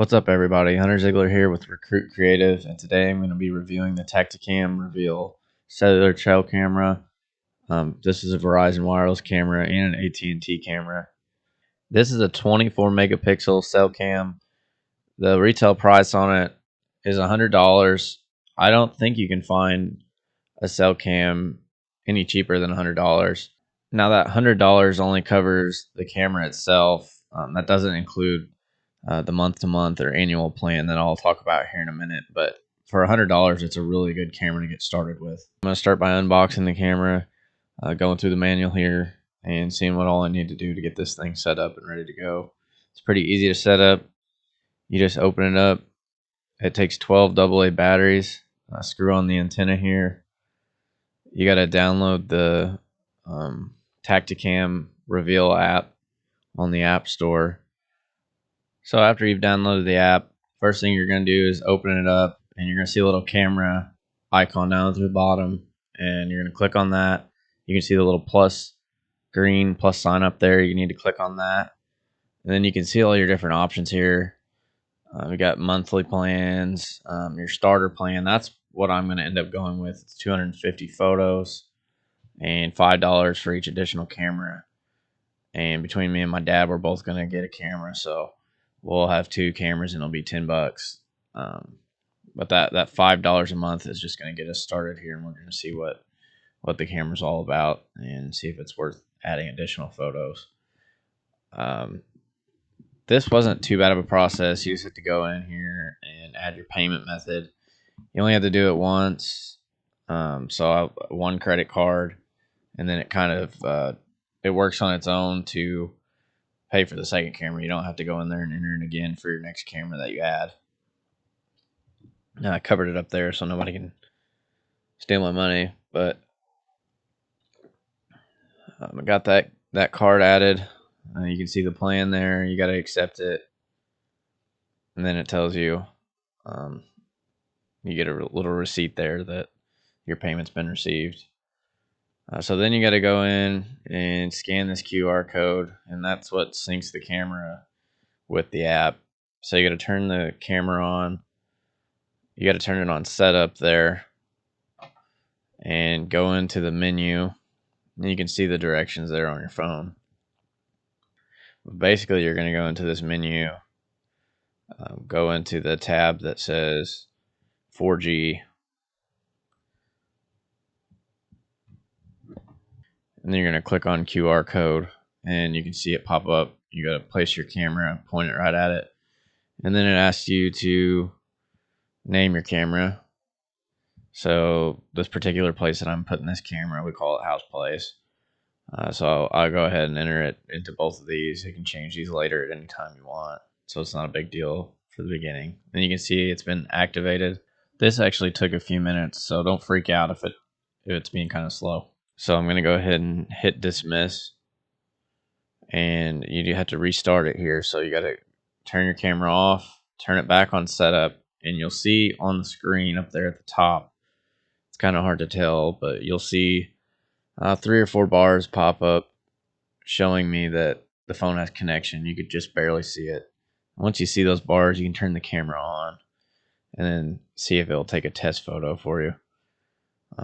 What's up, everybody? Hunter Ziegler here with Recruit Creative, and today I'm going to be reviewing the Tactacam Reveal cellular trail camera. This is a Verizon wireless camera and an AT&T camera. This is a 24 megapixel cell cam. The retail price on it is $100. I don't think you can find a cell cam any cheaper than $100. Now that $100 only covers the camera itself. That doesn't include the month-to-month or annual plan that I'll talk about here in a minute. But for $100, it's a really good camera to get started with. I'm going to start by unboxing the camera, going through the manual here, and seeing what all I need to do to get this thing set up and ready to go. It's pretty easy to set up. You just open it up. It takes 12 AA batteries. Screw on the antenna here. You got to download the Tactacam Reveal app on the App Store. So after you've downloaded the app, first thing you're going to do is open it up, and you're going to see a little camera icon down at the bottom, and you're going to click on that. You can see the little green plus sign up there. You need to click on that, and then you can see all your different options here. We got monthly plans, your starter plan. That's what I'm going to end up going with. It's 250 photos and $5 for each additional camera. And between me and my dad, we're both going to get a camera, so we'll have two cameras and it'll be $10. But that $5 a month is just going to get us started here, and we're going to see what the camera's all about and see if it's worth adding additional photos. This wasn't too bad of a process. You just have to go in here and add your payment method. You only have to do it once. So one credit card, and then it kind of it works on its own to pay for the second camera. You don't have to go in there and enter it again for your next camera that you add. Now I covered it up there so nobody can steal my money, but I got that card added. You can see the plan there. You got to accept it, and then it tells you you get a little receipt there that your payment's been received. So then you got to go in and scan this QR code, and that's what syncs the camera with the app. So you got to turn the camera on. You got to turn it on setup there and go into the menu. And you can see the directions there on your phone. But basically, you're going to go into this menu, go into the tab that says 4G, and then you're going to click on QR code, and you can see it pop up. You got to place your camera, point it right at it, and then it asks you to name your camera. So this particular place that I'm putting this camera, we call it House Place. So I'll go ahead and enter it into both of these. You can change these later at any time you want, so it's not a big deal for the beginning. And you can see it's been activated. This actually took a few minutes, so don't freak out if it's being kind of slow. So I'm going to go ahead and hit dismiss, and you do have to restart it here. So you got to turn your camera off, turn it back on setup, and you'll see on the screen up there at the top, it's kind of hard to tell, but you'll see 3 or 4 bars pop up showing me that the phone has connection. You could just barely see it. Once you see those bars, you can turn the camera on and then see if it'll take a test photo for you.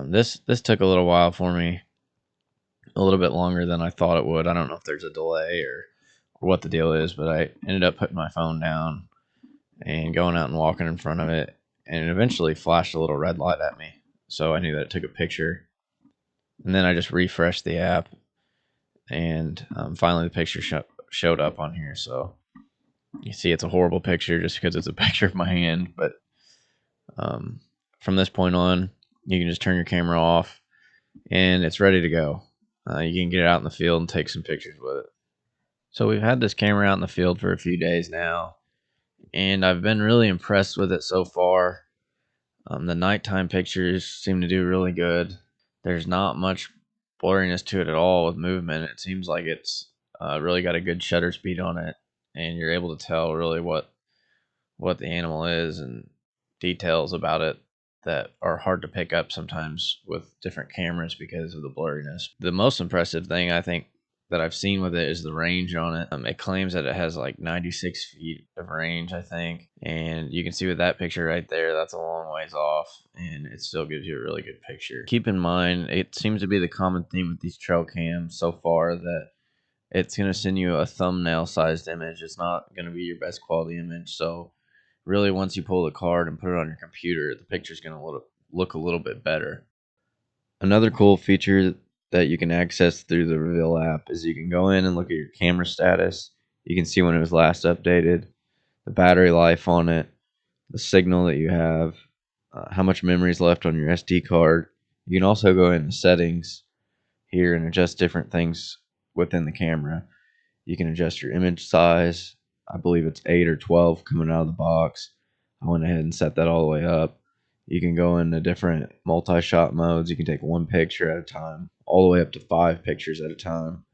This took a little while for me, a little bit longer than I thought it would. I don't know if there's a delay or what the deal is, but I ended up putting my phone down and going out and walking in front of it, and it eventually flashed a little red light at me. So I knew that it took a picture. And then I just refreshed the app, and finally the picture showed up on here. So you see it's a horrible picture just because it's a picture of my hand. But from this point on, you can just turn your camera off, and it's ready to go. You can get it out in the field and take some pictures with it. So we've had this camera out in the field for a few days now, and I've been really impressed with it so far. The nighttime pictures seem to do really good. There's not much blurriness to it at all with movement. It seems like it's really got a good shutter speed on it, and you're able to tell really what the animal is and details about it that are hard to pick up sometimes with different cameras because of the blurriness. The most impressive thing, I think, that I've seen with it is the range on it. It claims that it has like 96 feet of range, I think. And you can see with that picture right there, that's a long ways off, and it still gives you a really good picture. Keep in mind, it seems to be the common theme with these trail cams so far that it's going to send you a thumbnail sized image. It's not going to be your best quality image. So really, once you pull the card and put it on your computer, the picture's going to look a little bit better. Another cool feature that you can access through the Reveal app is you can go in and look at your camera status. You can see when it was last updated, the battery life on it, the signal that you have, how much memory is left on your SD card. You can also go into settings here and adjust different things within the camera. You can adjust your image size. I believe it's 8 or 12 coming out of the box. I went ahead and set that all the way up. You can go into different multi-shot modes. You can take one picture at a time, all the way up to 5 pictures at a time.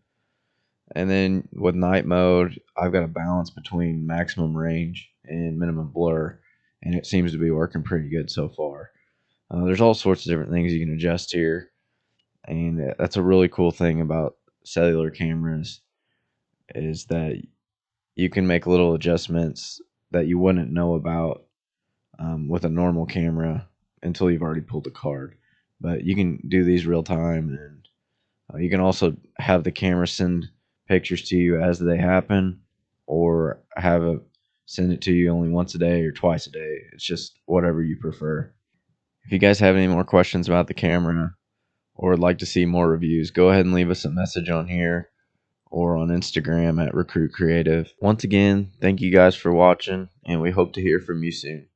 And then with night mode, I've got a balance between maximum range and minimum blur, and it seems to be working pretty good so far. There's all sorts of different things you can adjust here, and that's a really cool thing about cellular cameras is that you can make little adjustments that you wouldn't know about with a normal camera until you've already pulled the card. But you can do these real time, and you can also have the camera send pictures to you as they happen, or send it to you only once a day or twice a day. It's just whatever you prefer. If you guys have any more questions about the camera or would like to see more reviews, go ahead and leave us a message on here or on Instagram at Recruit Creative. Once again, thank you guys for watching, and we hope to hear from you soon.